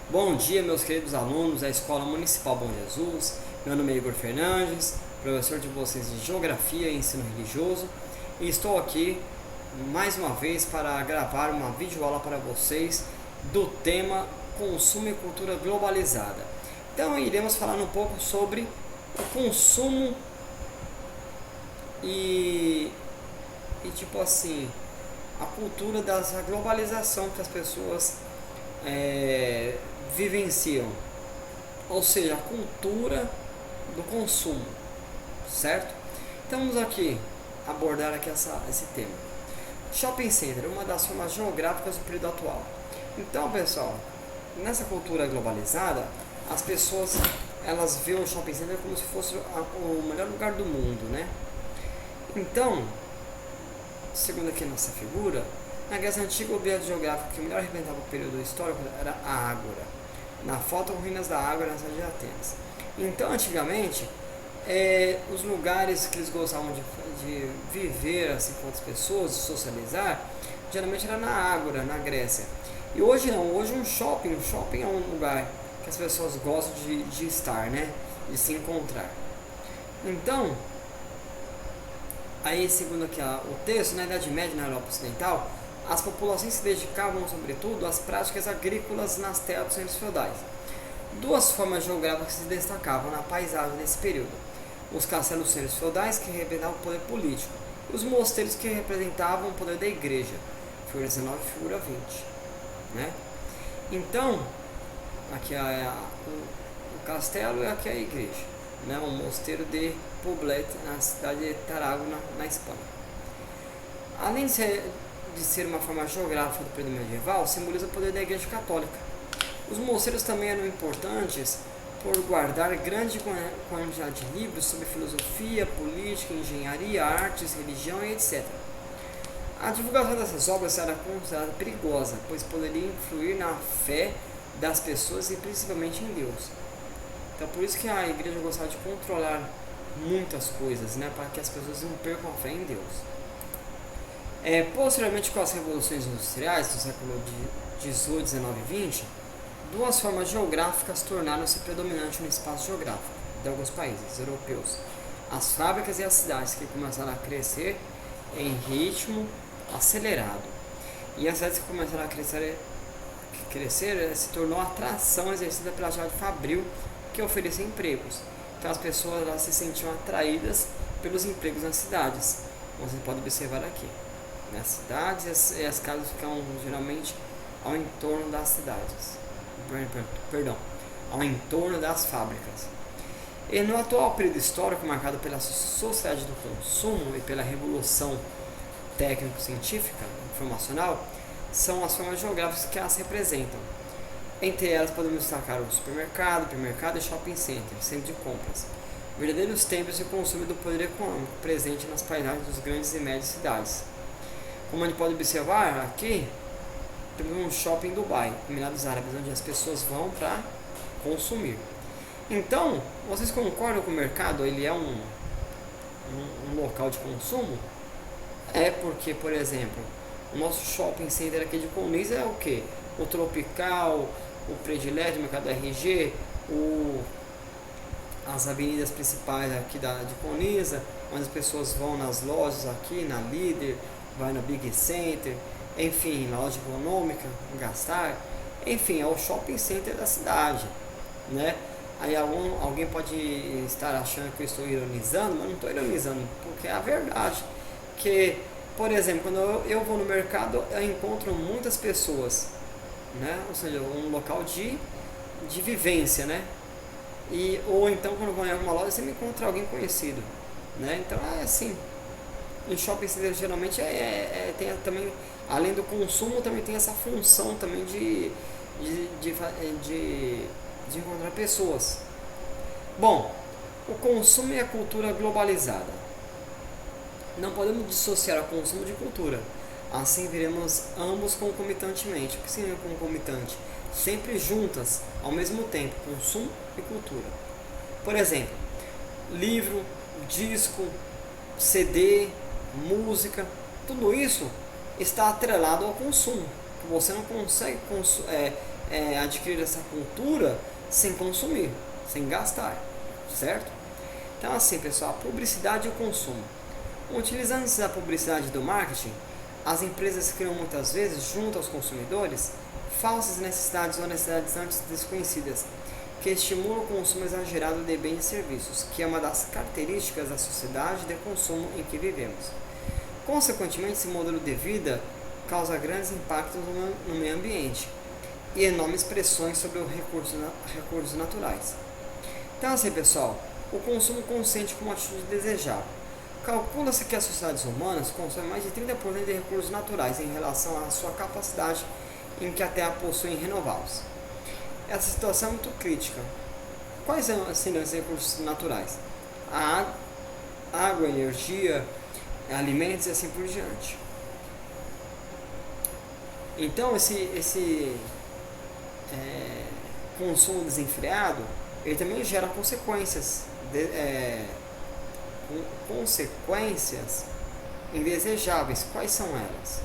Bom dia, meus queridos alunos da Escola Municipal Bom Jesus. Meu nome é Igor Fernandes, professor de vocês de Geografia e Ensino Religioso, e estou aqui mais uma vez para gravar uma videoaula para vocês do tema Consumo e Cultura Globalizada. Então, iremos falar um pouco sobre o consumo e tipo assim, a cultura da globalização que as pessoas vivenciam, ou seja, a cultura do consumo, certo? Então vamos aqui abordar aqui esse tema. Shopping center, uma das formas geográficas do período atual. Então, pessoal, nessa cultura globalizada, as pessoas elas veem o shopping center como se fosse o melhor lugar do mundo, né? Então, segundo aqui nossa figura, na Grécia Antiga, o objeto geográfico que melhor representava o período histórico era a Ágora. Na foto, ruínas da Ágora na cidade de Atenas. Então, antigamente, os lugares que eles gostavam de viver assim, com outras pessoas, de socializar, geralmente era na Ágora, na Grécia. E hoje não, hoje um shopping é um lugar que as pessoas gostam de estar, né? De se encontrar. Então, aí segundo aqui o texto, na Idade Média na Europa Ocidental, as populações se dedicavam sobretudo às práticas agrícolas nas terras dos centros feudais. Duas formas geográficas se destacavam na paisagem desse período: os castelos dos centros feudais, que representavam o poder político, e os mosteiros, que representavam o poder da igreja. Figura 19 e figura 20, né? Então, aqui é o castelo e aqui é a igreja, né? O mosteiro de Poblet, na cidade de Tarragona, na Espanha. Além de ser uma forma geográfica do período medieval, simboliza o poder da Igreja Católica. Os mosteiros também eram importantes por guardar grande quantidade de livros sobre filosofia, política, engenharia, artes, religião e etc. A divulgação dessas obras era considerada perigosa, pois poderia influir na fé das pessoas e principalmente em Deus. Então, por isso que a igreja gostava de controlar muitas coisas, né, para que as pessoas não percam a fé em Deus. Posteriormente, com as revoluções industriais do século XVIII, XIX e XX, duas formas geográficas tornaram-se predominantes no espaço geográfico de alguns países europeus: as fábricas e as cidades, que começaram a crescer em ritmo acelerado. E as cidades que começaram a crescer se tornou a atração exercida pela atividade fabril, que oferecia empregos. Então as pessoas elas se sentiam atraídas pelos empregos nas cidades, como você pode observar aqui. Nas cidades, e as casas ficam geralmente ao entorno das cidades, ao entorno das fábricas. E no atual período histórico, marcado pela sociedade do consumo e pela revolução técnico-científica informacional, são as formas geográficas que as representam. Entre elas podemos destacar o supermercado, hipermercado e shopping center, centro de compras, verdadeiros templos de consumo do poder econômico presente nas paisagens dos grandes e médias cidades. Como a gente pode observar aqui, temos um shopping em Dubai, Emirados Árabes, onde as pessoas vão para consumir. Então, vocês concordam que o mercado ele é um local de consumo? Porque, por exemplo, o nosso shopping center aqui de Conilhas é o que? O Tropical, o Predileto, o Mercado RG, as avenidas principais aqui de Conilhas, onde as pessoas vão nas lojas aqui, na Líder, vai na Big Center, enfim, na loja econômica, gastar, enfim, é o shopping center da cidade, né? Aí alguém pode estar achando que eu estou ironizando, mas não estou ironizando, porque é a verdade. Que, por exemplo, quando eu vou no mercado, eu encontro muitas pessoas, né? Ou seja, um local de vivência, né? Ou então, quando eu vou em alguma loja, você me encontra alguém conhecido, né? Então é assim. Em shopping center geralmente tem também, além do consumo, também tem essa função também de encontrar pessoas. Bom, o consumo e a cultura globalizada. Não podemos dissociar o consumo de cultura. Assim veremos ambos concomitantemente. O que significa concomitante? Sempre juntas, ao mesmo tempo, consumo e cultura. Por exemplo, livro, disco, CD, música, tudo isso está atrelado ao consumo. Você não consegue adquirir essa cultura sem consumir, sem gastar, certo? Então assim, pessoal, a publicidade e o consumo. Utilizando-se da publicidade e do marketing, as empresas criam muitas vezes, junto aos consumidores, falsas necessidades ou necessidades antes desconhecidas, que estimulam o consumo exagerado de bens e serviços, que é uma das características da sociedade de consumo em que vivemos. Consequentemente, esse modelo de vida causa grandes impactos no meio ambiente e enormes pressões sobre os recursos naturais. Então assim, pessoal, o consumo consciente como atitude desejável. Calcula-se que as sociedades humanas consomem mais de 30% de recursos naturais em relação à sua capacidade em que a Terra possui em renová-los. Essa situação é muito crítica. Quais são assim, os recursos naturais? A água, energia, alimentos e assim por diante. Então esse consumo desenfreado, ele também gera consequências indesejáveis. Quais são elas?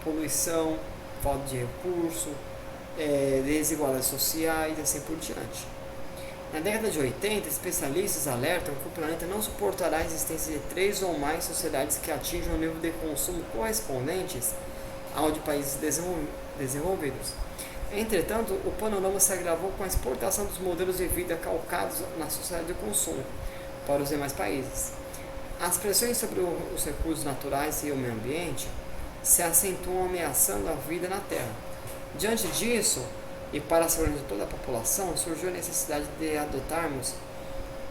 Poluição, falta de recurso, desigualdades sociais e assim por diante. Na década de 80, especialistas alertam que o planeta não suportará a existência de 3 ou mais sociedades que atinjam o nível de consumo correspondentes ao de países desenvolvidos. Entretanto, o panorama se agravou com a exportação dos modelos de vida calcados na sociedade de consumo para os demais países. As pressões sobre os recursos naturais e o meio ambiente se acentuam ameaçando a vida na Terra. Diante disso, e para a segurança de toda a população, surgiu a necessidade de adotarmos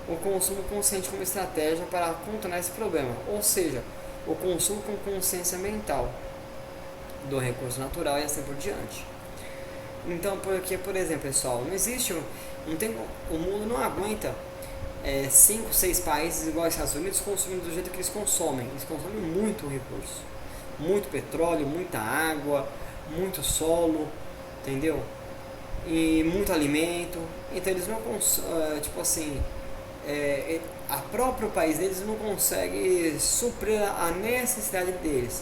o consumo consciente como estratégia para contornar esse problema, ou seja, o consumo com consciência ambiental do recurso natural e assim por diante. Então, porque, por exemplo, pessoal, o mundo não aguenta 5, 6 países igual aos Estados Unidos consumindo do jeito que eles consomem. Eles consomem muito recurso, muito petróleo, muita água, muito solo, entendeu? E muito alimento. Então eles não consomem, tipo assim, a próprio país deles não consegue suprir a necessidade deles.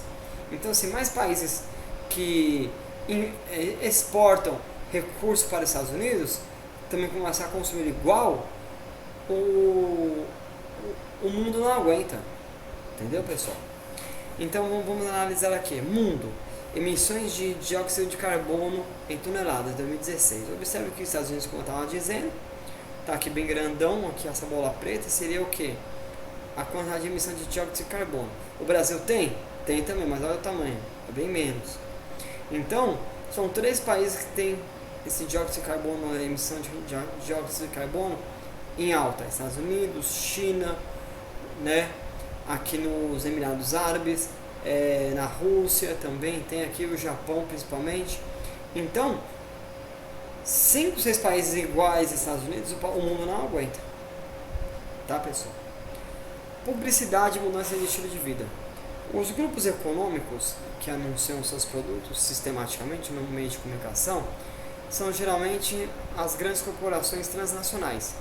Então, assim, mais países que exportam recursos para os Estados Unidos também começar a consumir igual, o mundo não aguenta, entendeu, pessoal? Então vamos analisar aqui. Mundo, emissões de dióxido de carbono em toneladas, 2016. Observe que os Estados Unidos, como eu estava dizendo, está aqui bem grandão, aqui essa bola preta, seria o que? A quantidade de emissão de dióxido de carbono. O Brasil tem? Tem também, mas olha o tamanho, é bem menos. Então, são 3 países que têm esse dióxido de carbono, a emissão de dióxido de carbono em alta: Estados Unidos, China, né? Aqui nos Emirados Árabes, na Rússia também tem, aqui o Japão principalmente. Então, 5, 6 países iguais aos Estados Unidos, o mundo não aguenta, tá, pessoal? Publicidade e mudança de estilo de vida. Os grupos econômicos que anunciam seus produtos sistematicamente no meio de comunicação são geralmente as grandes corporações transnacionais.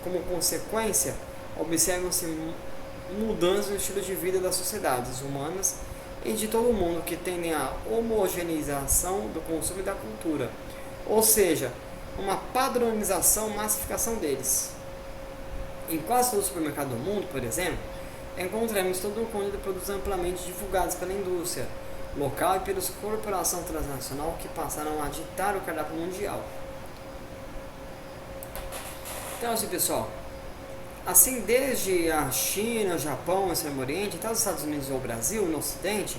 Como consequência, observam-se mudanças no estilo de vida das sociedades humanas e de todo o mundo, que tendem à homogeneização do consumo e da cultura, ou seja, uma padronização, massificação deles. Em quase todo supermercado do mundo, por exemplo, encontramos todo um conjunto de produtos amplamente divulgados pela indústria local e pela corporação transnacional, que passaram a ditar o cardápio mundial. Então, assim, pessoal, assim, desde a China, o Japão, o Extremo Oriente, até os Estados Unidos ou o Brasil, no Ocidente,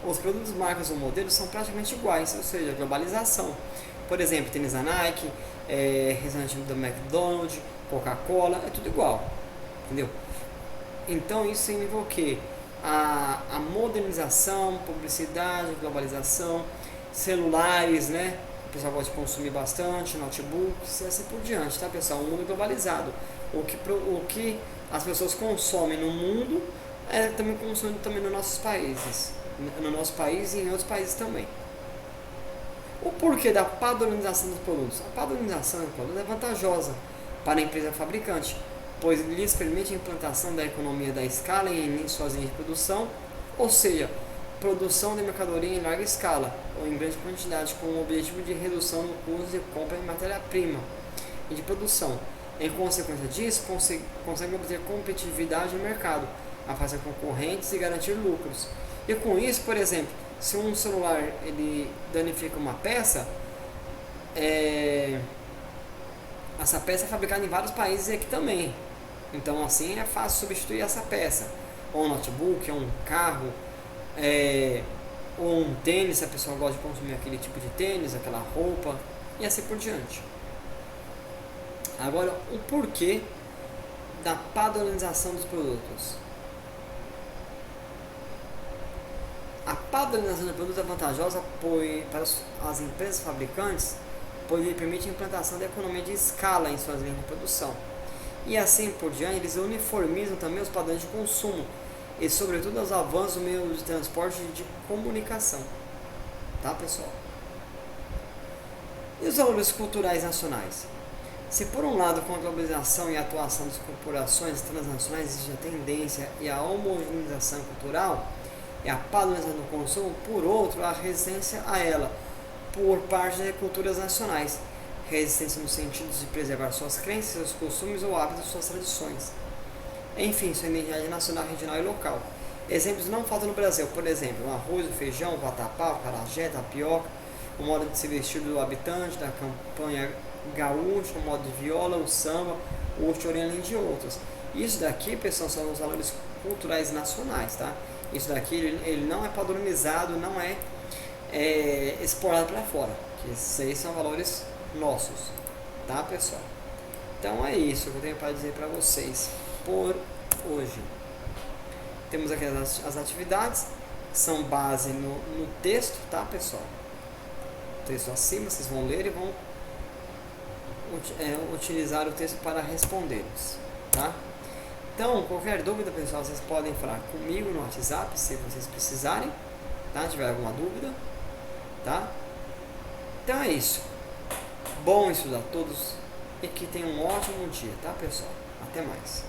os produtos, marcas ou modelos são praticamente iguais, ou seja, globalização. Por exemplo, tênis da Nike, restaurante do McDonald's, Coca-Cola, é tudo igual, entendeu? Então isso significa o quê? A modernização, publicidade, globalização, celulares, né? O pessoal gosta de consumir bastante, notebooks e assim por diante, tá, pessoal? Um mundo globalizado. O que as pessoas consomem no mundo é também consumido também nos nossos países. No nosso país e em outros países também. O porquê da padronização dos produtos? A padronização dos produtos é vantajosa para a empresa fabricante, pois lhes permite a implantação da economia da escala em suas linhas de produção, ou seja, produção de mercadoria em larga escala ou em grande quantidade, com o objetivo de redução no custo de compra de matéria-prima e de produção. Em consequência disso, consegue obter competitividade no mercado, afastar concorrentes e garantir lucros. E com isso, por exemplo, se um celular ele danifica uma peça, essa peça é fabricada em vários países e aqui também. Então assim é fácil substituir essa peça. Ou um notebook, ou um carro, ou um tênis, se a pessoa gosta de consumir aquele tipo de tênis, aquela roupa, e assim por diante. Agora, o porquê da padronização dos produtos. A padronização dos produtos é vantajosa para as empresas fabricantes, pois ele permite a implantação da economia de escala em suas linhas de produção. E assim por diante, eles uniformizam também os padrões de consumo e, sobretudo, os avanços do meio de transporte e de comunicação. Tá, pessoal? E os valores culturais nacionais? Se por um lado, com a globalização e a atuação das corporações transnacionais existe a tendência e a homogeneização cultural e a padronização do consumo, por outro, a resistência a ela por parte das culturas nacionais. Resistência no sentido de preservar suas crenças, seus costumes ou hábitos, suas tradições. Enfim, sua identidade nacional, regional e local. Exemplos não faltam no Brasil, por exemplo, o arroz, o feijão, o vatapá, o carajé, a tapioca, o modo de se vestir do habitante, da campanha gaúcha, o modo de viola, o samba, o chorinho, além de outros. Isso daqui, pessoal, são os valores culturais nacionais, tá? Isso daqui, ele não é padronizado, não é exportado para fora, que esses aí são valores nossos, tá, pessoal? Então é isso que eu tenho para dizer para vocês por hoje. Temos aqui as atividades, são base no texto, tá, pessoal? O texto acima, vocês vão ler e vão utilizar o texto para respondê-los, tá? Então, qualquer dúvida, pessoal, vocês podem falar comigo no WhatsApp, se vocês precisarem, tá? Tiver alguma dúvida, tá? Então é isso. Bom estudo a todos e que tenham um ótimo dia, tá, pessoal? Até mais.